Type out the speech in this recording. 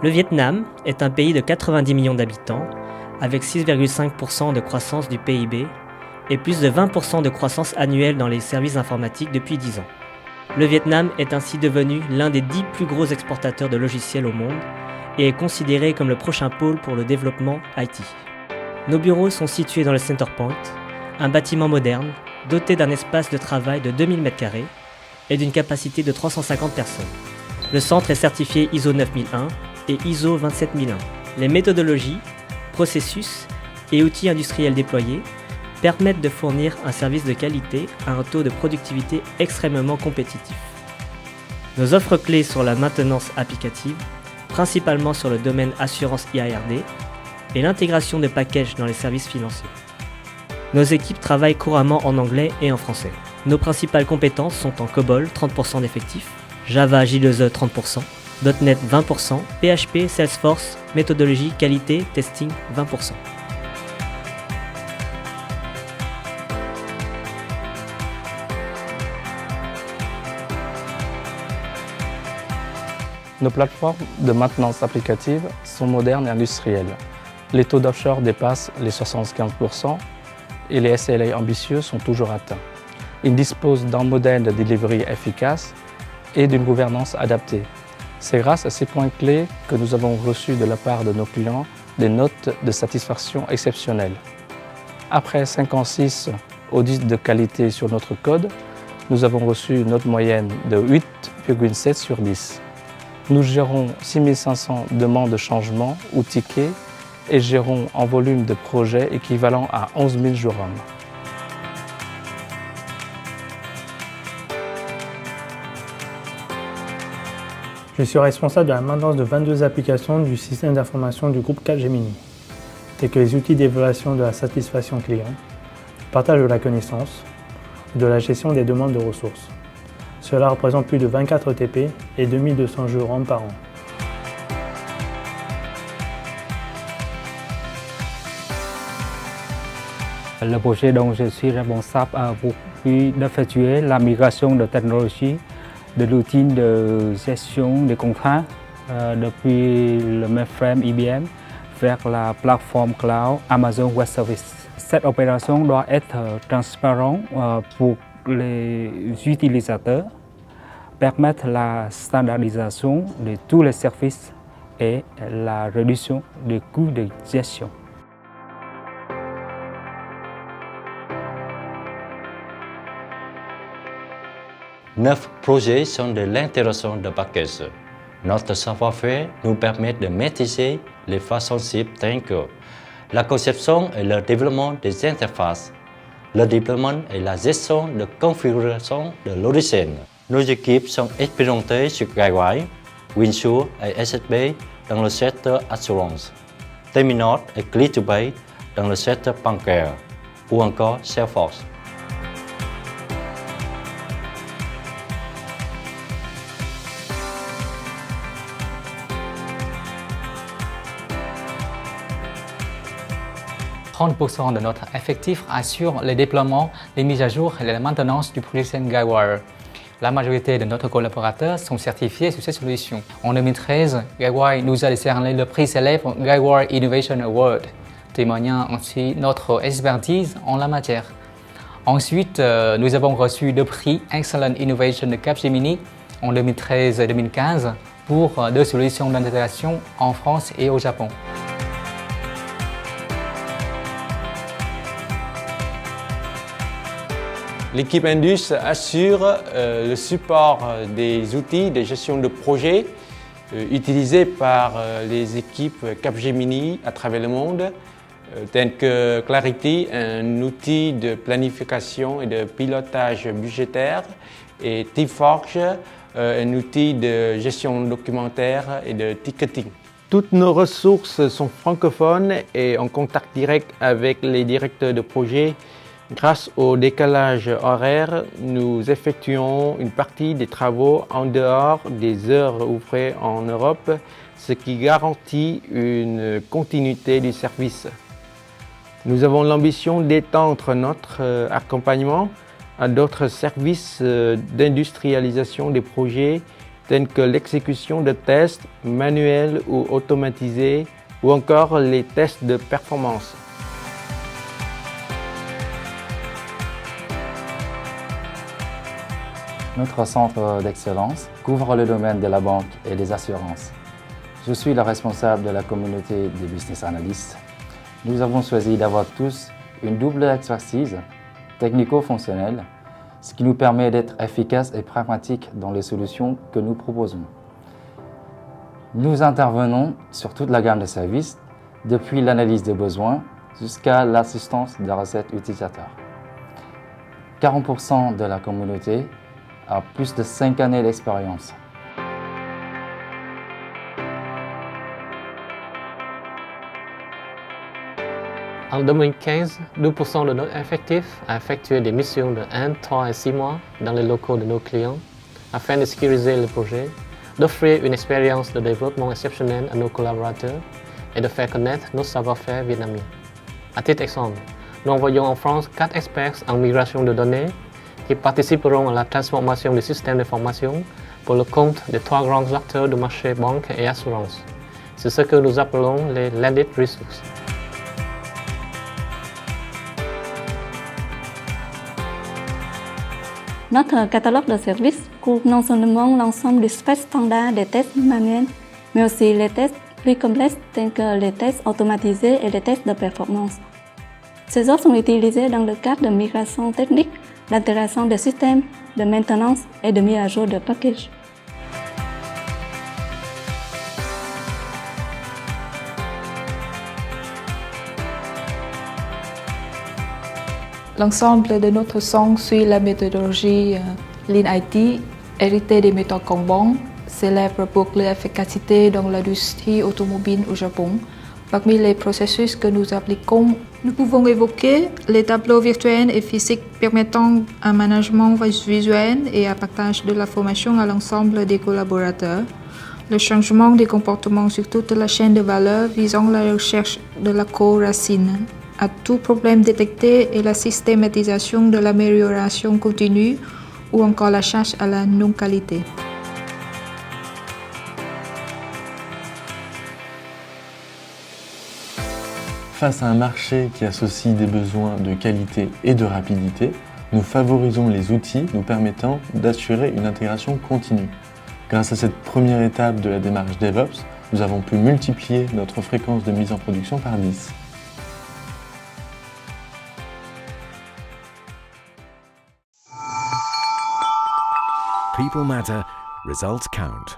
Le Vietnam est un pays de 90 millions d'habitants, avec 6,5% de croissance du PIB et plus de 20% de croissance annuelle dans les services informatiques depuis 10 ans. Le Vietnam est ainsi devenu l'un des 10 plus gros exportateurs de logiciels au monde et est considéré comme le prochain pôle pour le développement IT. Nos bureaux sont situés dans le Center Point, un bâtiment moderne doté d'un espace de travail de 2000 m² et d'une capacité de 350 personnes. Le centre est certifié ISO 9001 et ISO 27001. Les méthodologies, processus et outils industriels déployés permettent de fournir un service de qualité à un taux de productivité extrêmement compétitif. Nos offres clés sur la maintenance applicative, principalement sur le domaine assurance IARD, et l'intégration de packages dans les services financiers. Nos équipes travaillent couramment en anglais et en français. Nos principales compétences sont en COBOL, 30% d'effectifs, Java J2E 30%, .NET 20%, PHP, Salesforce, méthodologie, qualité, testing 20%. Nos plateformes de maintenance applicative sont modernes et industrielles. Les taux d'offshore dépassent les 75% et les SLA ambitieux sont toujours atteints. Ils disposent d'un modèle de delivery efficace et d'une gouvernance adaptée. C'est grâce à ces points clés que nous avons reçu de la part de nos clients des notes de satisfaction exceptionnelles. Après 56 audits de qualité sur notre code, nous avons reçu une note moyenne de 8,7 sur 10. Nous gérons 6500 demandes de changement ou tickets et gérons un volume de projets équivalent à 11 000 jours hommes. Je suis responsable de la maintenance de 22 applications du système d'information du groupe Capgemini, tels que les outils d'évaluation de la satisfaction client, du partage de la connaissance ou de la gestion des demandes de ressources. Cela représente plus de 24 ETP et 2200 jours hommes par an. Le projet dont je suis responsable a pour but d'effectuer la migration de technologie de l'outil de gestion des contrats depuis le mainframe IBM vers la plateforme cloud Amazon Web Services. Cette opération doit être transparente pour les utilisateurs, permettre la standardisation de tous les services et la réduction des coûts de gestion. Neuf projets sont de l'intégration de packages. Notre savoir-faire nous permet de maîtriser les façons cibles telles que la conception et le développement des interfaces, le déploiement et la gestion de configuration de logiciels. Nos équipes sont expérimentées sur Guidewire, Winsure et SSB dans le secteur assurance, Temenos et Click2Pay dans le secteur bancaire ou encore Salesforce. « 30% de notre effectif assure le déploiement, les mises à jour et la maintenance du projet Guidewire. La majorité de nos collaborateurs sont certifiés sur cette solution. En 2013, Guidewire nous a décerné le prix célèbre Guidewire Innovation Award, témoignant ainsi notre expertise en la matière. Ensuite, nous avons reçu le prix Excellent Innovation de Capgemini en 2013 et 2015 pour 2 solutions d'intégration en France et au Japon. L'équipe Indus assure le support des outils de gestion de projet utilisés par les équipes Capgemini à travers le monde, tels que Clarity, un outil de planification et de pilotage budgétaire, et Teamforge, un outil de gestion documentaire et de ticketing. Toutes nos ressources sont francophones et en contact direct avec les directeurs de projet. Grâce au décalage horaire, nous effectuons une partie des travaux en dehors des heures ouvrées en Europe, ce qui garantit une continuité du service. Nous avons l'ambition d'étendre notre accompagnement à d'autres services d'industrialisation des projets tels que l'exécution de tests manuels ou automatisés, ou encore les tests de performance. Notre centre d'excellence couvre le domaine de la banque et des assurances. Je suis le responsable de la communauté des business analysts. Nous avons choisi d'avoir tous une double expertise technico-fonctionnelle, ce qui nous permet d'être efficaces et pragmatiques dans les solutions que nous proposons. Nous intervenons sur toute la gamme de services, depuis l'analyse des besoins jusqu'à l'assistance de recettes utilisateurs. 40% de la communauté a plus de 5 années d'expérience. En 2015, 12% de notre effectif a effectué des missions de 1, 3 et 6 mois dans les locaux de nos clients afin de sécuriser le projet, d'offrir une expérience de développement exceptionnelle à nos collaborateurs et de faire connaître nos savoir-faire vietnamiens. À titre d'exemple, nous envoyons en France 4 experts en migration de données qui participeront à la transformation du système d'information pour le compte des 3 grands acteurs du marché banque et assurance. C'est ce que nous appelons les Landed Resources. Notre catalogue de services couvre non seulement l'ensemble du spectre standard des tests manuels, mais aussi les tests plus complexes tels que les tests automatisés et les tests de performance. Ces offres sont utilisées dans le cadre de migration technique, d'intégration des systèmes, de maintenance et de mise à jour de packages. L'ensemble de notre centre suit la méthodologie Lean IT, héritée des méthodes Kanban, célèbre pour leur efficacité dans l'industrie automobile au Japon. Parmi les processus que nous appliquons, nous pouvons évoquer les tableaux virtuels et physiques permettant un management visuel et un partage de l'information à l'ensemble des collaborateurs, le changement des comportements sur toute la chaîne de valeur visant la recherche de la co-racine, à tout problème détecté et la systématisation de l'amélioration continue ou encore la chasse à la non-qualité. Face à un marché qui associe des besoins de qualité et de rapidité, nous favorisons les outils nous permettant d'assurer une intégration continue. Grâce à cette première étape de la démarche DevOps, nous avons pu multiplier notre fréquence de mise en production par 10. People matter, results count.